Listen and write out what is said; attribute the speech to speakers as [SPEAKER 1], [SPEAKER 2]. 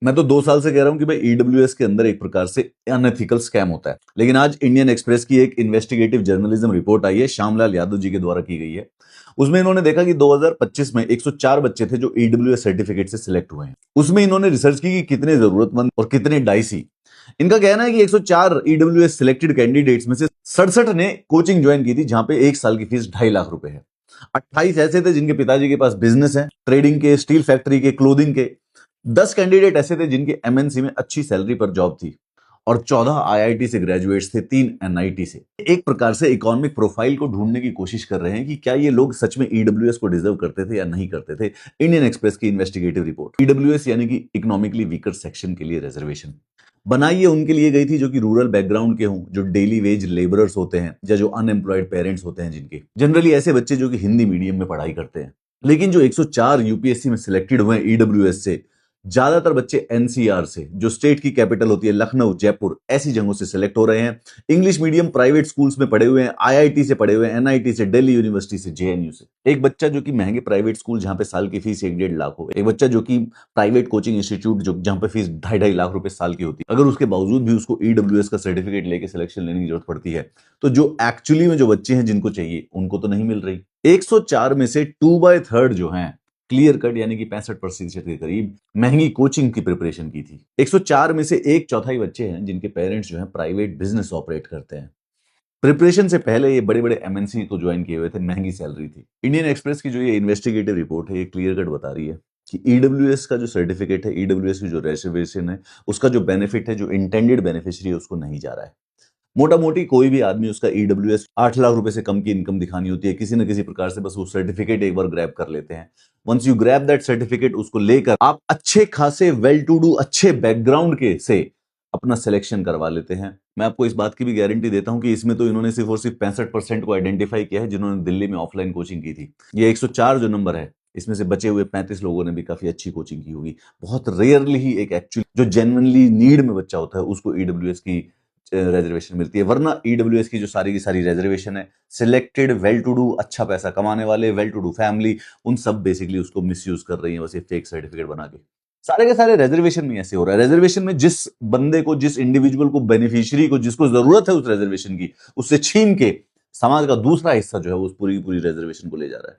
[SPEAKER 1] मैं तो 2 साल से कह रहा हूं कि भाई ईडब्ल्यूएस के अंदर एक प्रकार से अनएथिकल स्कैम होता है, लेकिन आज इंडियन एक्सप्रेस की एक इन्वेस्टिगेटिव जर्नलिज्म रिपोर्ट आई है, श्यामलाल यादव जी के द्वारा की गई है। उसमें इन्होंने देखा कि 2025 में 104 बच्चे थे जो ईडब्ल्यूएस सर्टिफिकेट से सिलेक्ट हुए हैं। उसमें इन्होंने रिसर्च की कि कितने जरूरतमंद और कितने डाइसी। इनका कहना है कि 104 ईडब्ल्यूएस सिलेक्टेड कैंडिडेट्स में से 67 ने कोचिंग ज्वाइन की थी, जहां पे 1 साल की फीस 2.5 लाख रुपए है। 28 ऐसे थे जिनके पिताजी के पास बिजनेस है, ट्रेडिंग के, स्टील फैक्ट्री के, क्लोथिंग के। 10 कैंडिडेट ऐसे थे जिनके एमएनसी में अच्छी सैलरी पर जॉब थी, और 14 आईआईटी से ग्रेजुएट्स थे, 3 एनआईटी से। एक प्रकार से इकोनॉमिक प्रोफाइल को ढूंढने की कोशिश कर रहे हैं कि क्या ये लोग सच में ईडब्ल्यूएस को डिजर्व करते थे या नहीं करते थे। इंडियन एक्सप्रेस की इन्वेस्टिगेटिव रिपोर्ट। ईडब्ल्यूएस यानी कि इकोनॉमिकली वीकर सेक्शन के लिए रिजर्वेशन बनाई ये उनके लिए गई थी जो कि रूरल बैकग्राउंड के हों, जो डेली वेज लेबरर्स होते हैं, या जो अनएम्प्लॉयड पेरेंट्स होते हैं, जिनके जनरली ऐसे बच्चे जो कि हिंदी मीडियम में पढ़ाई करते हैं। लेकिन जो 104 यूपीएससी में सिलेक्टेड हुए ईडब्ल्यूएस से, ज्यादातर बच्चे एनसीआर से, जो स्टेट की कैपिटल होती है, लखनऊ, जयपुर, ऐसी जगहों से सिलेक्ट हो रहे हैं। इंग्लिश मीडियम प्राइवेट स्कूल्स में पढ़े हुए हैं, आईआईटी से पढ़े हुए हैं, एनआईटी से, दिल्ली यूनिवर्सिटी से, जेएनयू से। एक बच्चा जो कि महंगे प्राइवेट स्कूल जहां पे साल की फीस 1-1.5 लाख हो, एक बच्चा जो कि प्राइवेट कोचिंग इंस्टीट्यूट जो जहां पे फीस 2.5-2.5 लाख रुपए साल की होती है, अगर उसके बावजूद भी उसको ईडब्ल्यूएस का सर्टिफिकेट लेके सिलेक्शन लेने की जरूरत पड़ती है, तो जो एक्चुअली में जो बच्चे हैं जिनको चाहिए उनको तो नहीं मिल रही। 104 में से 2/3 जो हैं क्लियर कट, यानी कि 65% के करीब महंगी कोचिंग की प्रिपरेशन की थी। 104 में से 1/4 बच्चे हैं जिनके पेरेंट्स जो हैं प्राइवेट बिजनेस ऑपरेट करते हैं। प्रिपरेशन से पहले ये बड़े बड़े एमएनसी को ज्वाइन किए हुए थे, महंगी सैलरी थी। इंडियन एक्सप्रेस की जो ये इन्वेस्टिगेटिव रिपोर्ट है, ये क्लियर कट बता रही है कि ईडब्ल्यूएस का जो सर्टिफिकेट है, ईडब्ल्यूएस की जो रिजर्वेशन है, उसका जो बेनिफिट है, जो इंटेंडेड बेनिफिशियरी है, उसको नहीं जा रहा है। मोटा मोटी कोई भी आदमी उसका ईडब्ल्यूएस 8 लाख रुपए से कम की इनकम दिखानी होती है, किसी न किसी प्रकार से बस वो सर्टिफिकेट एक बार ग्रैब कर लेते हैं। Once you grab that certificate, उसको लेकर आप अच्छे खासे वेल टू डू, अच्छे बैकग्राउंड के से अपना सिलेक्शन करवा लेते हैं। मैं आपको इस बात की भी गारंटी देता हूं कि इसमें तो इन्होंने सिर्फ और सिर्फ 65% को आइडेंटिफाई किया है जिन्होंने दिल्ली में ऑफलाइन कोचिंग की थी। ये 104 जो नंबर है, इसमें से बचे हुए 35 लोगों ने भी काफी अच्छी कोचिंग की होगी। बहुत रेयरली ही एक एक्चुअली जो जेन्युइनली नीड में बच्चा होता है उसको ईडब्ल्यूएस की रिजर्वेशन मिलती है, वरना ईडब्ल्यूएस की जो सारी की सारी रिजर्वेशन है, सिलेक्टेड वेल टू डू, अच्छा पैसा कमाने वाले, वेल टू डू फैमिली, उन सब बेसिकली उसको मिसयूज कर रही है, बस ये फेक सर्टिफिकेट बना के। सारे के सारे रिजर्वेशन में ऐसे हो रहा है। रिजर्वेशन में जिस बंदे को, जिस इंडिविजुअल को, बेनिफिशियरी को, जिसको जरूरत है उस रिजर्वेशन की, उससे छीन के समाज का दूसरा हिस्सा जो है वो उस पूरी की पूरी रिजर्वेशन को ले जा रहा है।